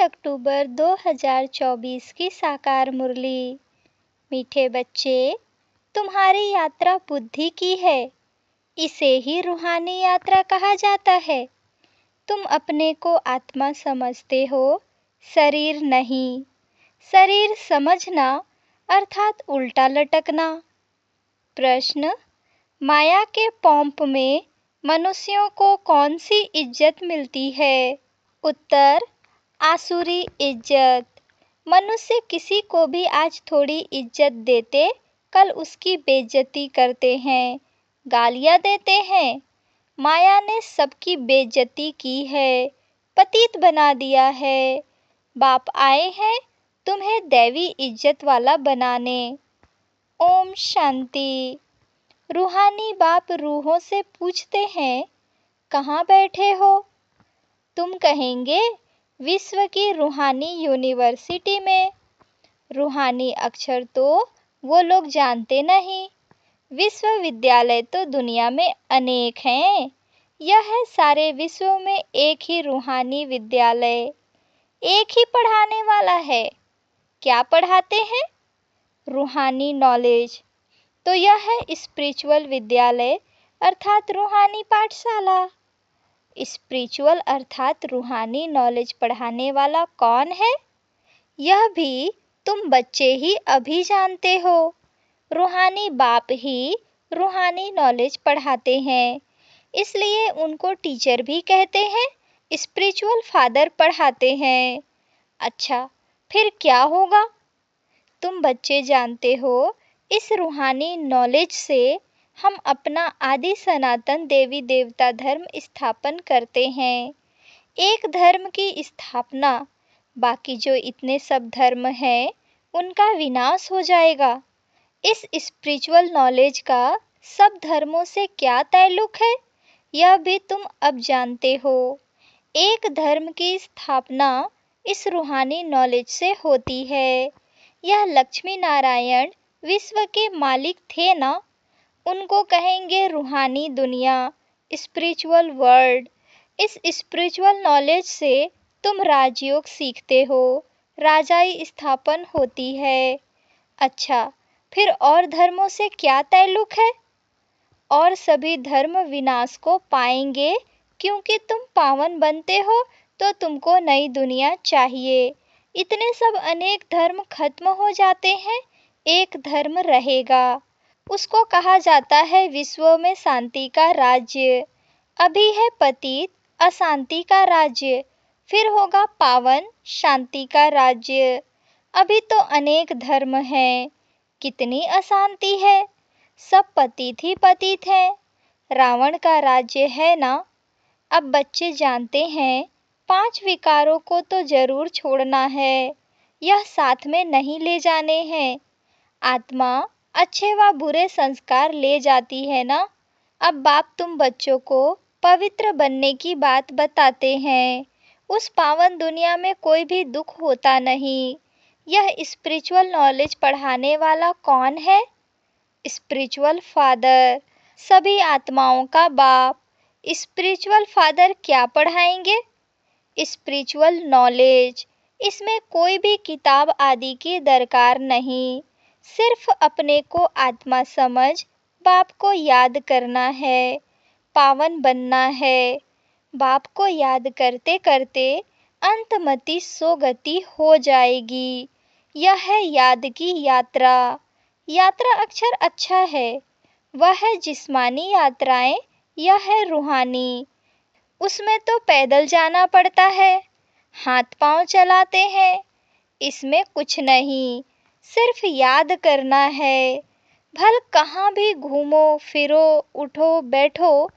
अक्टूबर 2024 की साकार मुरली। मीठे बच्चे, तुम्हारी यात्रा बुद्धि की है, इसे ही रूहानी यात्रा कहा जाता है। तुम अपने को आत्मा समझते हो, शरीर नहीं। शरीर समझना अर्थात उल्टा लटकना। प्रश्न: माया के पोंप में मनुष्यों को कौन सी इज्जत मिलती है? उत्तर: आसुरी इज्जत। मनुष्य किसी को भी आज थोड़ी इज्जत देते, कल उसकी बेइज्जती करते हैं, गालियां देते हैं। माया ने सबकी बेइज्जती की है, पतित बना दिया है। बाप आए हैं तुम्हें दैवी इज्जत वाला बनाने। ओम शांति। रूहानी बाप रूहों से पूछते हैं, कहाँ बैठे हो? तुम कहेंगे, विश्व की रूहानी यूनिवर्सिटी में। रूहानी अक्षर तो वो लोग जानते नहीं। विश्वविद्यालय तो दुनिया में अनेक हैं। यह है सारे विश्व में एक ही रूहानी विद्यालय, एक ही पढ़ाने वाला है। क्या पढ़ाते हैं? रूहानी नॉलेज। तो यह है स्पिरिचुअल विद्यालय अर्थात रूहानी पाठशाला। स्पिरिचुअल अर्थात रूहानी नॉलेज पढ़ाने वाला कौन है? यह भी तुम बच्चे ही अभी जानते हो। रूहानी बाप ही रूहानी नॉलेज पढ़ाते हैं, इसलिए उनको टीचर भी कहते हैं। स्पिरिचुअल फादर पढ़ाते हैं। अच्छा, फिर क्या होगा? तुम बच्चे जानते हो, इस रूहानी नॉलेज से हम अपना आदि सनातन देवी देवता धर्म स्थापन करते हैं। एक धर्म की स्थापना, बाकी जो इतने सब धर्म हैं उनका विनाश हो जाएगा। इस स्पिरिचुअल नॉलेज का सब धर्मों से क्या ताल्लुक है, यह भी तुम अब जानते हो। एक धर्म की स्थापना इस रूहानी नॉलेज से होती है। यह लक्ष्मी नारायण विश्व के मालिक थे ना, उनको कहेंगे रूहानी दुनिया, स्पिरिचुअल वर्ल्ड। इस स्पिरिचुअल नॉलेज से तुम राजयोग सीखते हो, राजाई स्थापन होती है। अच्छा, फिर और धर्मों से क्या ताल्लुक है? और सभी धर्म विनाश को पाएंगे, क्योंकि तुम पावन बनते हो तो तुमको नई दुनिया चाहिए। इतने सब अनेक धर्म खत्म हो जाते हैं, एक धर्म रहेगा। उसको कहा जाता है विश्व में शांति का राज्य। अभी है पतित अशांति का राज्य, फिर होगा पावन शांति का राज्य। अभी तो अनेक धर्म हैं, कितनी अशांति है, सब पतित ही पतित हैं। रावण का राज्य है ना। अब बच्चे जानते हैं, 5 विकारों को तो जरूर छोड़ना है, यह साथ में नहीं ले जाने हैं। आत्मा अच्छे व बुरे संस्कार ले जाती है ना। अब बाप तुम बच्चों को पवित्र बनने की बात बताते हैं। उस पावन दुनिया में कोई भी दुख होता नहीं। यह स्पिरिचुअल नॉलेज पढ़ाने वाला कौन है? स्पिरिचुअल फादर, सभी आत्माओं का बाप। स्पिरिचुअल फादर क्या पढ़ाएंगे? Spiritual knowledge. इसमें कोई भी किताब आदि की दरकार नहीं, सिर्फ अपने को आत्मा समझ बाप को याद करना है, पावन बनना है। बाप को याद करते करते अंतमति सोगति हो जाएगी। यह है याद की यात्रा। यात्रा अक्षर अच्छा है, वह है जिस्मानी यात्राएं, यह है रूहानी। उसमें तो पैदल जाना पड़ता है, हाथ पांव चलाते हैं। इसमें कुछ नहीं, सिर्फ याद करना है। भल कहाँ भी घूमो फिरो, उठो बैठो,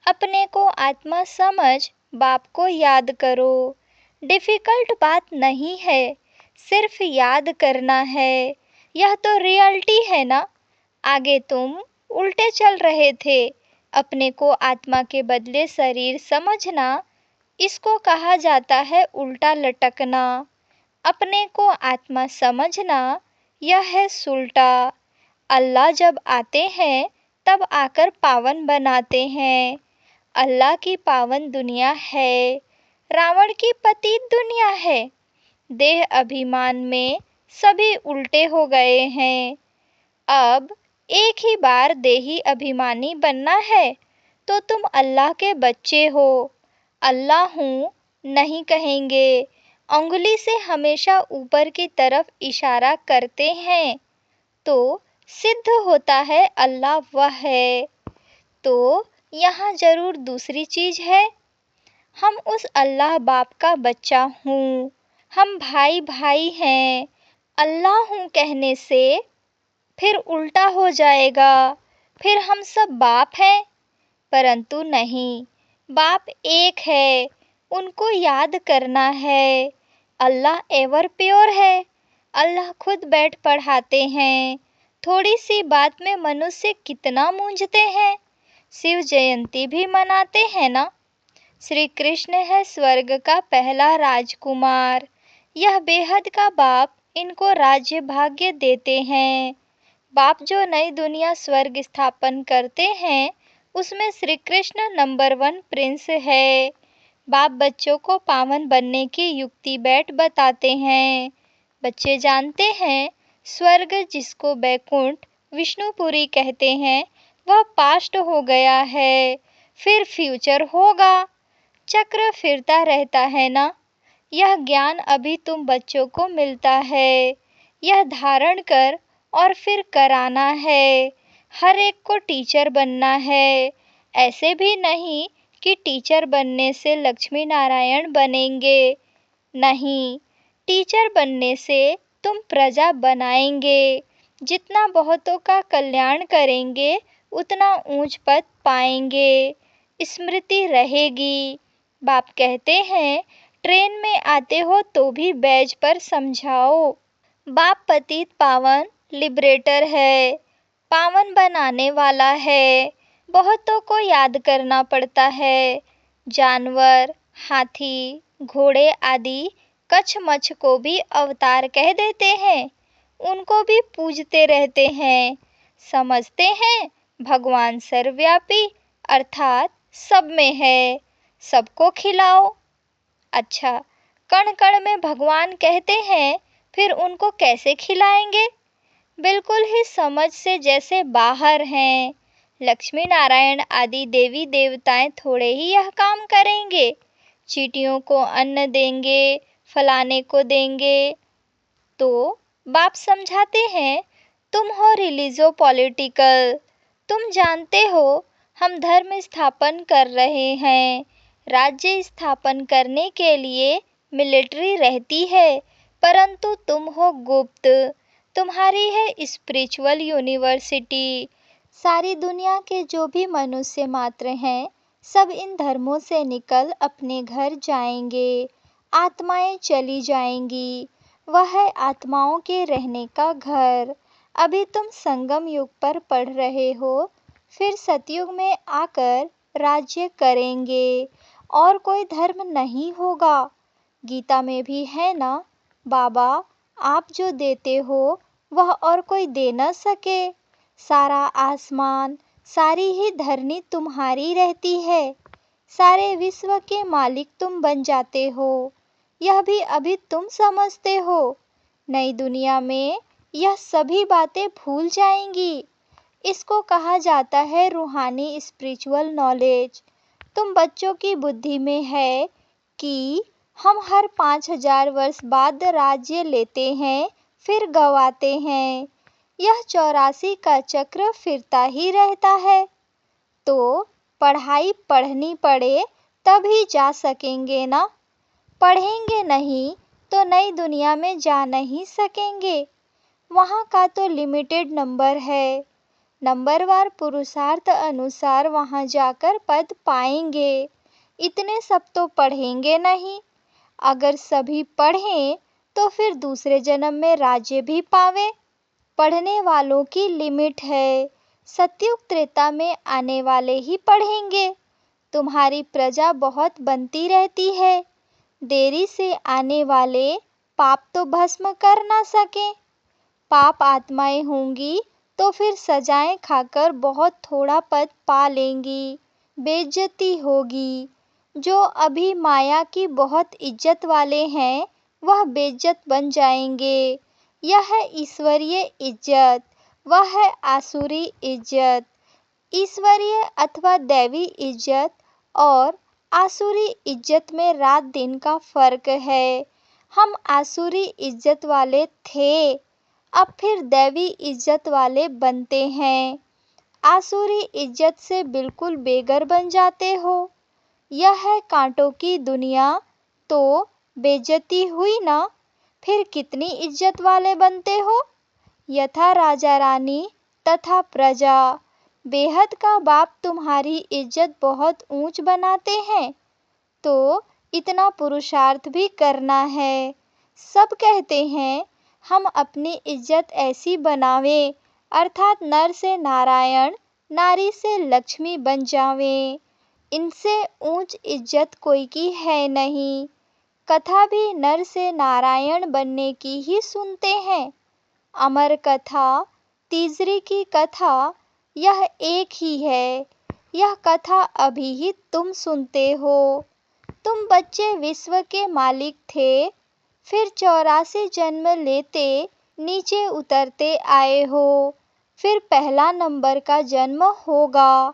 अपने को आत्मा समझ बाप को याद करो। डिफिकल्ट बात नहीं है, सिर्फ याद करना है। यह तो रियलिटी है ना। आगे तुम उल्टे चल रहे थे, अपने को आत्मा के बदले शरीर समझना, इसको कहा जाता है उल्टा लटकना। अपने को आत्मा समझना, यह है सुलटा। अल्लाह जब आते हैं तब आकर पावन बनाते हैं। अल्लाह की पावन दुनिया है, रावण की पतित दुनिया है। देह अभिमान में सभी उल्टे हो गए हैं। अब एक ही बार देही अभिमानी बनना है तो तुम अल्लाह के बच्चे हो। अल्लाह हूँ नहीं कहेंगे, अंगुली से हमेशा ऊपर की तरफ इशारा करते हैं तो सिद्ध होता है अल्लाह वह है। तो यहाँ जरूर दूसरी चीज है, हम उस अल्लाह बाप का बच्चा हूँ, हम भाई भाई हैं। अल्लाह हूँ कहने से फिर उल्टा हो जाएगा, फिर हम सब बाप हैं। परंतु नहीं, बाप एक है, उनको याद करना है। अल्लाह एवर प्योर है, अल्लाह खुद बैठ पढ़ाते हैं। थोड़ी सी बात में मनुष्य कितना मूंझते हैं। शिव जयंती भी मनाते हैं ना। श्री कृष्ण है स्वर्ग का पहला राजकुमार, यह बेहद का बाप इनको राज्य भाग्य देते हैं। बाप जो नई दुनिया स्वर्ग स्थापन करते हैं उसमें श्री कृष्ण नंबर 1 प्रिंस है। बाप बच्चों को पावन बनने की युक्ति बैठ बताते हैं। बच्चे जानते हैं स्वर्ग जिसको बैकुंठ विष्णुपुरी कहते हैं वह पास्ट हो गया है, फिर फ्यूचर होगा। चक्र फिरता रहता है ना। यह ज्ञान अभी तुम बच्चों को मिलता है, यह धारण कर और फिर कराना है। हर एक को टीचर बनना है। ऐसे भी नहीं कि टीचर बनने से लक्ष्मी नारायण बनेंगे, नहीं, टीचर बनने से तुम प्रजा बनाएंगे। जितना बहुतों का कल्याण करेंगे उतना ऊंच पद पाएंगे, स्मृति रहेगी। बाप कहते हैं ट्रेन में आते हो तो भी बैज पर समझाओ। बाप पतित पावन लिबरेटर है, पावन बनाने वाला है। बहुतों को याद करना पड़ता है। जानवर, हाथी, घोड़े आदि कछमछ को भी अवतार कह देते हैं, उनको भी पूजते रहते हैं। समझते हैं भगवान सर्वव्यापी अर्थात सब में है, सबको खिलाओ। अच्छा, कण कण में भगवान कहते हैं, फिर उनको कैसे खिलाएंगे? बिल्कुल ही समझ से जैसे बाहर हैं। लक्ष्मी नारायण आदि देवी देवताएं थोड़े ही यह काम करेंगे। चींटियों को अन्न देंगे, फलाने को देंगे। तो बाप समझाते हैं तुम हो रिलीजो पॉलिटिकल, तुम जानते हो हम धर्म स्थापन कर रहे हैं। राज्य स्थापन करने के लिए मिलिट्री रहती है, परंतु तुम हो गुप्त, तुम्हारी है स्पिरिचुअल यूनिवर्सिटी। सारी दुनिया के जो भी मनुष्य मात्र हैं सब इन धर्मों से निकल अपने घर जाएंगे, आत्माएं चली जाएंगी। वह है आत्माओं के रहने का घर। अभी तुम संगम युग पर पढ़ रहे हो, फिर सतयुग में आकर राज्य करेंगे और कोई धर्म नहीं होगा। गीता में भी है ना, बाबा आप जो देते हो वह और कोई दे न सके। सारा आसमान, सारी ही धरनी तुम्हारी रहती है। सारे विश्व के मालिक तुम बन जाते हो, यह भी अभी तुम समझते हो। नई दुनिया में यह सभी बातें भूल जाएंगी। इसको कहा जाता है रूहानी स्पिरिचुअल नॉलेज। तुम बच्चों की बुद्धि में है कि हम हर 5000 वर्ष बाद राज्य लेते हैं, फिर गवाते हैं। यह 84 का चक्र फिरता ही रहता है। तो पढ़ाई पढ़नी पड़े तभी जा सकेंगे ना। पढ़ेंगे नहीं तो नई दुनिया में जा नहीं सकेंगे। वहाँ का तो लिमिटेड नंबर है। नंबरवार पुरुषार्थ अनुसार वहाँ जाकर पद पाएंगे। इतने सब तो पढ़ेंगे नहीं। अगर सभी पढ़ें तो फिर दूसरे जन्म में राज्य भी पावे। पढ़ने वालों की लिमिट है। सतयुग त्रेता में आने वाले ही पढ़ेंगे। तुम्हारी प्रजा बहुत बनती रहती है। देरी से आने वाले पाप तो भस्म कर ना सके। पाप आत्माएं होंगी तो फिर सजाएं खाकर बहुत थोड़ा पद पा लेंगी, बेइज्जती होगी। जो अभी माया की बहुत इज्जत वाले हैं वह बेइज्जत बन जाएंगे। यह है ईश्वरीय इज्जत, वह है आसुरी इज्जत। ईश्वरीय अथवा दैवी इज्जत और आसुरी इज्जत में रात दिन का फर्क है। हम आसुरी इज्जत वाले थे, अब फिर दैवी इज्जत वाले बनते हैं। आसुरी इज्जत से बिल्कुल बेघर बन जाते हो। यह है कांटों की दुनिया, तो बेइज्जती हुई ना, फिर कितनी इज्जत वाले बनते हो। यथा राजा रानी तथा प्रजा। बेहद का बाप तुम्हारी इज्जत बहुत ऊंच बनाते हैं, तो इतना पुरुषार्थ भी करना है। सब कहते हैं हम अपनी इज्जत ऐसी बनावें, अर्थात नर से नारायण, नारी से लक्ष्मी बन जावें। इनसे ऊंच इज्जत कोई की है नहीं। कथा भी नर से नारायण बनने की ही सुनते हैं। अमर कथा, तीसरी की कथा, यह एक ही है। यह कथा अभी ही तुम सुनते हो। तुम बच्चे विश्व के मालिक थे, फिर 84 जन्म लेते नीचे उतरते आए हो। फिर पहला नंबर का जन्म होगा।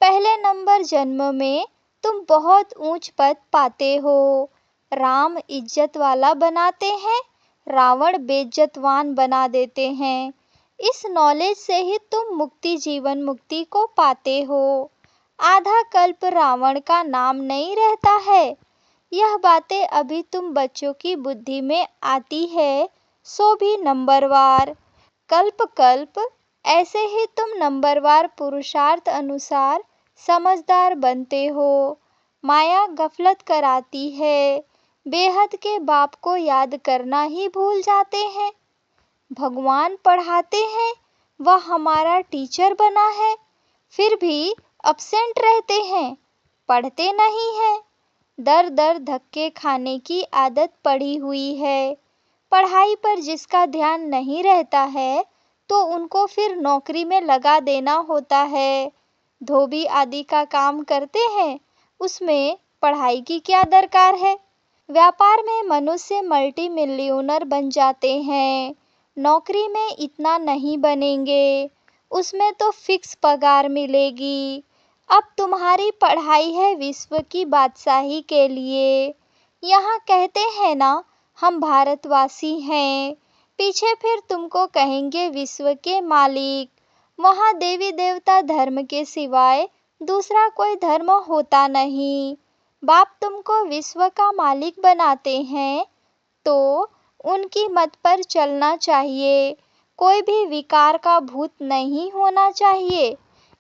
पहले नंबर जन्म में तुम बहुत ऊंच पद पाते हो। राम इज्जत वाला बनाते हैं, रावण बेइज्जतवान बना देते हैं। इस नॉलेज से ही तुम मुक्ति, जीवन मुक्ति को पाते हो। आधा कल्प रावण का नाम नहीं रहता है। यह बातें अभी तुम बच्चों की बुद्धि में आती है, सो भी नंबरवार। कल्प कल्प ऐसे ही तुम नंबरवार पुरुषार्थ अनुसार समझदार बनते हो। माया गफलत कराती है, बेहद के बाप को याद करना ही भूल जाते हैं। भगवान पढ़ाते हैं, वह हमारा टीचर बना है, फिर भी अपसेंट रहते हैं, पढ़ते नहीं हैं। दर दर धक्के खाने की आदत पड़ी हुई है। पढ़ाई पर जिसका ध्यान नहीं रहता है, तो उनको फिर नौकरी में लगा देना होता है। धोबी आदि का काम करते हैं, उसमें पढ़ाई की क्या दरकार है। व्यापार में मनुष्य मल्टी मिलियनर बन जाते हैं, नौकरी में इतना नहीं बनेंगे, उसमें तो फिक्स पगार मिलेगी। अब तुम्हारी पढ़ाई है विश्व की बादशाही के लिए। यहाँ कहते हैं ना हम भारतवासी हैं, पीछे फिर तुमको कहेंगे विश्व के मालिक। वहाँ देवी देवता धर्म के सिवाय दूसरा कोई धर्म होता नहीं। बाप तुमको विश्व का मालिक बनाते हैं, तो उनकी मत पर चलना चाहिए। कोई भी विकार का भूत नहीं होना चाहिए।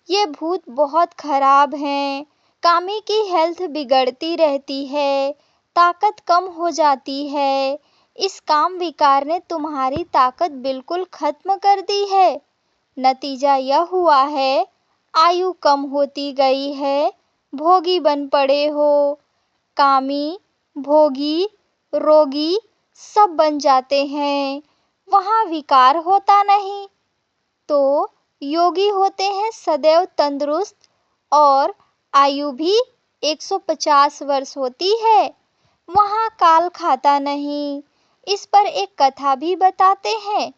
ये भूत बहुत खराब हैं। कामी की हेल्थ बिगड़ती रहती है, ताकत कम हो जाती है। इस काम विकार ने तुम्हारी ताकत बिल्कुल खत्म कर दी है। नतीजा यह हुआ है, आयु कम होती गई है, भोगी बन पड़े हो। कामी, भोगी, रोगी सब बन जाते हैं। वहाँ विकार होता नहीं, तो योगी होते हैं सदैव तंदुरुस्त, और आयु भी 150 वर्ष होती है। वहाँ काल खाता नहीं। इस पर एक कथा भी बताते हैं।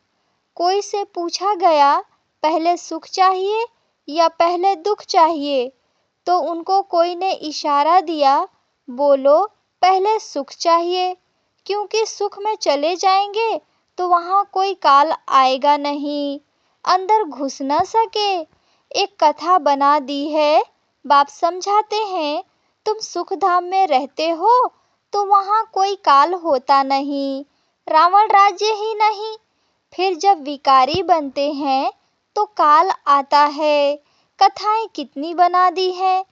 कोई से पूछा गया, पहले सुख चाहिए या पहले दुख चाहिए, तो उनको कोई ने इशारा दिया, बोलो पहले सुख चाहिए, क्योंकि सुख में चले जाएंगे तो वहाँ कोई काल आएगा नहीं, अंदर घुस न सके। एक कथा बना दी है। बाप समझाते हैं, तुम सुख धाम में रहते हो तो वहाँ कोई काल होता नहीं, रावण राज्य ही नहीं। फिर जब विकारी बनते हैं तो काल आता है। कथाएं कितनी बना दी है।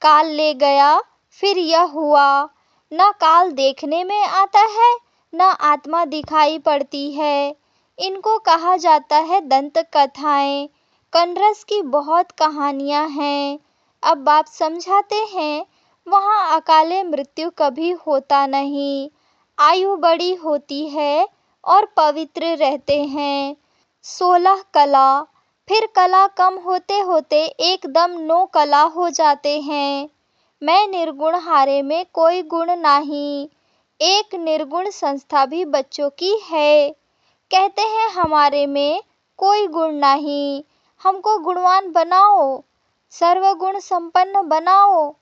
काल ले गया, फिर यह हुआ। न काल देखने में आता है, न आत्मा दिखाई पड़ती है। इनको कहा जाता है दंत कथाएं। कनरस की बहुत कहानियां हैं। अब बाप समझाते हैं, वहाँ अकाले मृत्यु कभी होता नहीं, आयु बड़ी होती है और पवित्र रहते हैं। 16 कला, फिर कला कम होते होते एकदम 9 कला हो जाते हैं। मैं निर्गुण हारे में कोई गुण नहीं, एक निर्गुण संस्था भी बच्चों की है। कहते हैं हमारे में कोई गुण नहीं, हमको गुणवान बनाओ, सर्वगुण संपन्न बनाओ।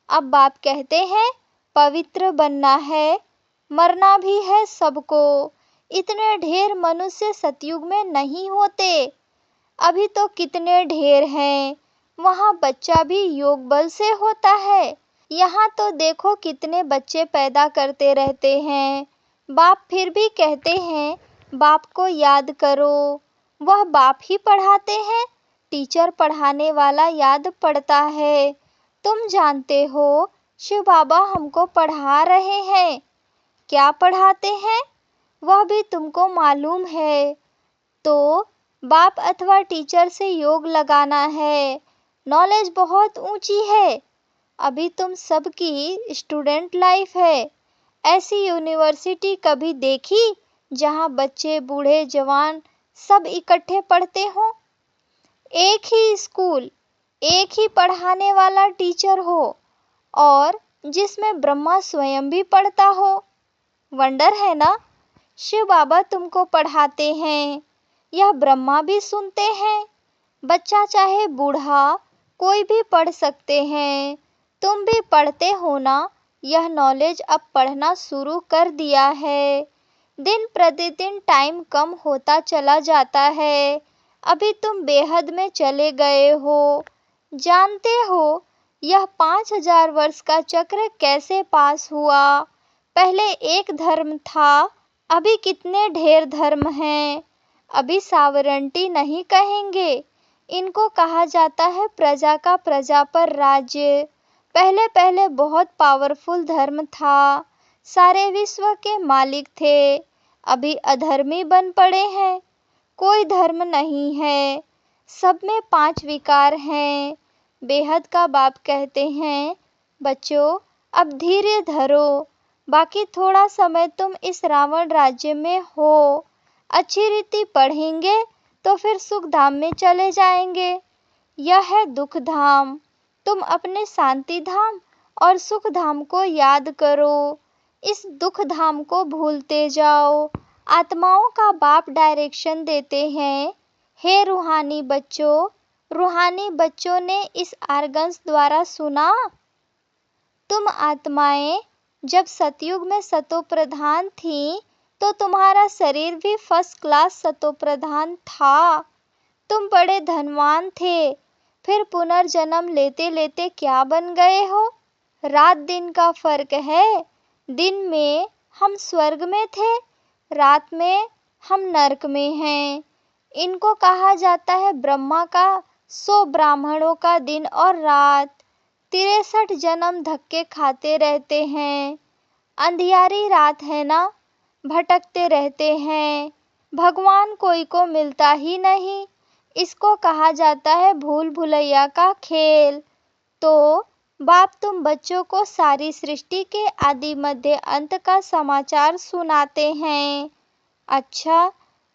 अब बाप कहते हैं पवित्र बनना है, मरना भी है सबको। इतने ढेर मनुष्य सतयुग में नहीं होते, अभी तो कितने ढेर हैं। वहाँ बच्चा भी योग बल से होता है, यहाँ तो देखो कितने बच्चे पैदा करते रहते हैं। बाप फिर भी कहते हैं बाप को याद करो। वह बाप ही पढ़ाते हैं, टीचर पढ़ाने वाला याद पड़ता है। तुम जानते हो शिव बाबा हमको पढ़ा रहे हैं। क्या पढ़ाते हैं वह भी तुमको मालूम है। तो बाप अथवा टीचर से योग लगाना है। नॉलेज बहुत ऊंची है। अभी तुम सबकी स्टूडेंट लाइफ है। ऐसी यूनिवर्सिटी कभी देखी जहाँ बच्चे बूढ़े जवान सब इकट्ठे पढ़ते हों? एक ही स्कूल, एक ही पढ़ाने वाला टीचर हो और जिसमें ब्रह्मा स्वयं भी पढ़ता हो। वंडर है ना। शिव बाबा तुमको पढ़ाते हैं, यह ब्रह्मा भी सुनते हैं। बच्चा चाहे बूढ़ा कोई भी पढ़ सकते हैं। तुम भी पढ़ते हो ना। यह नॉलेज अब पढ़ना शुरू कर दिया है। दिन प्रतिदिन टाइम कम होता चला जाता है। अभी तुम बेहद में चले गए हो। जानते हो यह 5000 वर्ष का चक्र कैसे पास हुआ? पहले एक धर्म था, अभी कितने ढेर धर्म हैं। अभी सावरंटी नहीं कहेंगे, इनको कहा जाता है प्रजा का प्रजा पर राज्य। पहले पहले बहुत पावरफुल धर्म था, सारे विश्व के मालिक थे। अभी अधर्मी बन पड़े हैं, कोई धर्म नहीं है, सब में 5 विकार हैं। बेहद का बाप कहते हैं बच्चों अब धीरे धरो, बाकी थोड़ा समय तुम इस रावण राज्य में हो। अच्छी रीति पढ़ेंगे तो फिर सुख धाम में चले जाएंगे। यह है दुख धाम। तुम अपने शांति धाम और सुख धाम को याद करो, इस दुख धाम को भूलते जाओ। आत्माओं का बाप डायरेक्शन देते हैं, हे रूहानी बच्चों। रूहानी बच्चों ने इस आर्गन्स द्वारा सुना। तुम आत्माएं जब सतयुग में सतो प्रधान थी तो तुम्हारा शरीर भी फर्स्ट क्लास सतो प्रधान था। तुम बड़े धनवान थे, फिर पुनर्जन्म लेते लेते क्या बन गए हो? रात दिन का फर्क है। दिन में हम स्वर्ग में थे, रात में हम नरक में हैं। इनको कहा जाता है ब्रह्मा का 100 ब्राह्मणों का दिन और रात। 63 जन्म धक्के खाते रहते हैं। अंधियारी रात है ना, भटकते रहते हैं। भगवान कोई को मिलता ही नहीं, इसको कहा जाता है भूल भुलैया का खेल। तो बाप तुम बच्चों को सारी सृष्टि के आदि मध्य अंत का समाचार सुनाते हैं। अच्छा,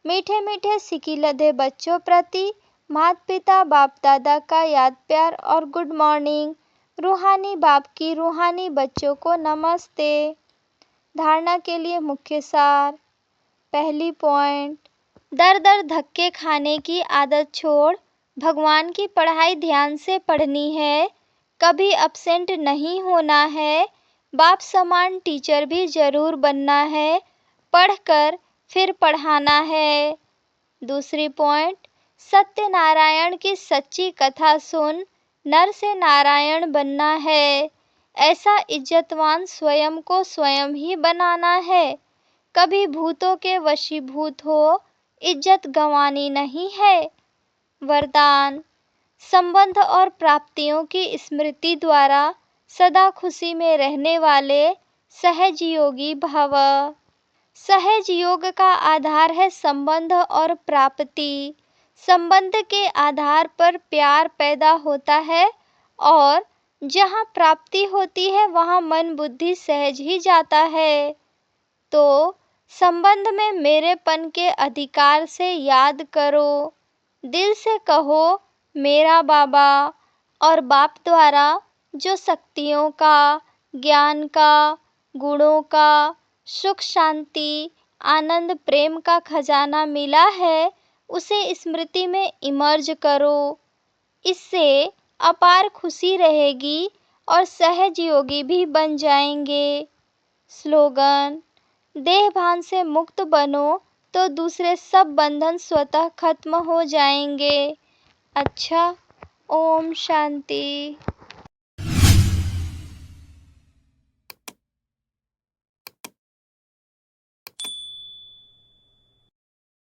मीठे मीठे सिकी लधे बच्चों प्रति माता पिता बाप दादा का याद प्यार और गुड मॉर्निंग। रूहानी बाप की रूहानी बच्चों को नमस्ते। धारणा के लिए मुख्य सार। पहली पॉइंट, दर दर धक्के खाने की आदत छोड़, भगवान की पढ़ाई ध्यान से पढ़नी है, कभी अपसेंट नहीं होना है। बाप समान टीचर भी जरूर बनना है, पढ़कर फिर पढ़ाना है। दूसरी पॉइंट, सत्यनारायण की सच्ची कथा सुन नर से नारायण बनना है। ऐसा इज्जतवान स्वयं को स्वयं ही बनाना है। कभी भूतों के वशीभूत हो, इज्जत गंवानी नहीं है। वरदान, संबंध और प्राप्तियों की स्मृति द्वारा सदा खुशी में रहने वाले सहज योगी भव। सहज योग का आधार है संबंध और प्राप्ति। संबंध के आधार पर प्यार पैदा होता है और जहाँ प्राप्ति होती है वहाँ मन बुद्धि सहज ही जाता है। तो संबंध में मेरेपन के अधिकार से याद करो, दिल से कहो मेरा बाबा। और बाप द्वारा जो शक्तियों का, ज्ञान का, गुणों का, सुख शांति आनंद प्रेम का खजाना मिला है उसे स्मृति में इमर्ज करो। इससे अपार खुशी रहेगी और सहजयोगी भी बन जाएंगे। स्लोगन: देह भान से मुक्त बनो तो दूसरे सब बंधन स्वतः खत्म हो जाएंगे। अच्छा, ओम शांति।